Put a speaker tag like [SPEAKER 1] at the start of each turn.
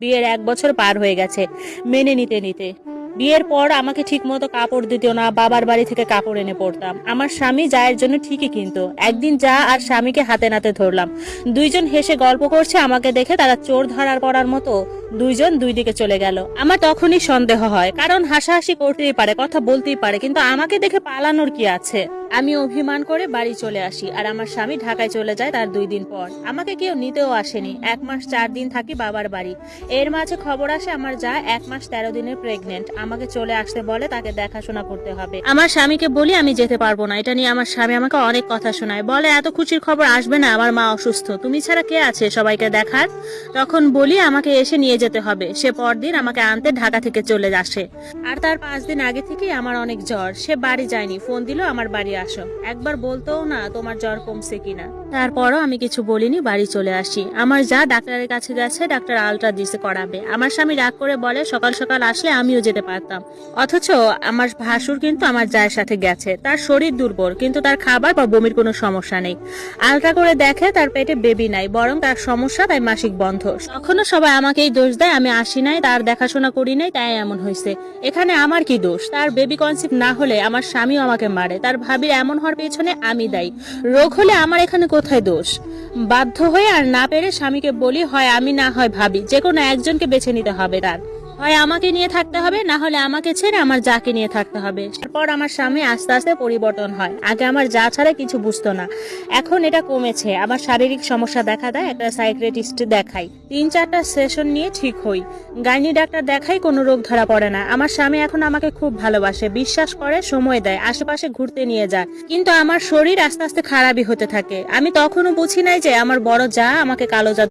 [SPEAKER 1] বিয়ের 1 বছর পার হয়ে গেছে মেনে নিতে নিতে। বিয়ের পর আমাকে ঠিক মতো কাপড় দিত না, বাবার বাড়ি থেকে কাপড় এনে পরতাম। আমার স্বামী জায়ের জন্য ঠিকই কিনতো। একদিন যা আর স্বামীকে হাতে নাতে ধরলাম, দুইজন হেসে গল্প করছে। আমাকে দেখে তারা চোর ধরার পড়ার মতো দুইজন দুই দিকে চলে গেল। আমার তখনই সন্দেহ হয়, কারণ হাসাহাসি করতেই পারে, কথা বলতেই পারে, কিন্তু আমাকে দেখে পালানোর কি আছে। আমি অভিমান করে বাড়ি চলে আসি, আর আমার স্বামী ঢাকায় চলে যায় তার 2 দিন পর। আমাকে কেউ নিতেও আসেনি। 1 মাস 4 দিন থাকি বাবার বাড়ি। এর মাঝে খবর আসে আমার যা 1 মাস 13 দিনের প্রেগনেন্ট। আমাকে চলে আসতে বলে, তাকে দেখাশোনা করতে হবে। আমার স্বামীকে বলি আমি যেতে পারবো না। এটা নিয়ে আমার স্বামী আমাকে অনেক কথা শোনায়, বলে এত খুশির খবর আসবে না, আমার মা অসুস্থ, তুমি ছাড়া কে আছে সবাইকে দেখার। তখন বলি আমাকে এসে নিয়ে যেতে হবে। সে পরদিন আমাকে আনতে ঢাকা থেকে চলে আসে। আর তার 5 দিন আগে থেকেই আমার অনেক জ্বর। সে বাড়ি যায়নি, ফোন দিল আমার বাড়ি আসো, একবার বলতেও না তোমার জ্বর কমছে কিনা। তারপরও আমি কিছু বলিনি, বাড়ি চলে আসি। আমার যা ডাক্তারের কাছে গেছে, ডাক্তার আলট্রা দিছে করাবে। আমার স্বামী রাগ করে বলে সকাল সকাল আসলে আমিও যেতে পারতাম। অথচ আমার ভাসুর কিন্তু আমার জায়ের সাথে গেছে। তার শরীর দুর্বল, কিন্তু তার খাবার বা বমির কোনো সমস্যা নেই। আলট্রা করে দেখে তার পেটে বেবি নাই, বরং তার সমস্যা, তাই মাসিক বন্ধ। তখনও সবাই আমাকেই দোষ দেয়, আমি আসি নাই, তার দেখাশোনা করি নাই, তাই এমন হয়েছে। এখানে আমার কি দোষ? তার বেবি কনসিভ না হলে আমার স্বামীও আমাকে মারে। তার ভাবির এমন হওয়ার পেছনে আমি দায়ী। রোগ হলে আমার এখানে কোথায় দোষ? বাধ্য হয়ে আর না পেরে স্বামীকে বলি, হয় আমি না হয় ভাবি, যে কোনো একজনকে বেছে নিতে হবে। তার হয় আমাকে নিয়ে থাকতে হবে, না হলে আমাকে ছেড়ে আমার যাকে নিয়ে থাকতে হবে। তারপর আমার স্বামী আস্তে আস্তে পরিবর্তন হয়। আগে আমার যা ছাড়া কিছু বুঝতো না, এখন এটা কমেছে। আমার শারীরিক সমস্যা দেখা দেয়, একটা সাইকিয়াট্রিস্ট দেখাই, 3-4টা সেশন নিয়ে ঠিক হই। গাইনি ডাক্তার দেখাই, কোনো রোগ ধরা পড়ে না। আমার স্বামী এখন আমাকে খুব ভালোবাসে, বিশ্বাস করে, সময় দেয়, আশেপাশে ঘুরতে নিয়ে যায়। কিন্তু আমার শরীর আস্তে আস্তে খারাপই হতে থাকে। আমি তখনও বুঝি নাই যে আমার বড় যা আমাকে কালো জাদু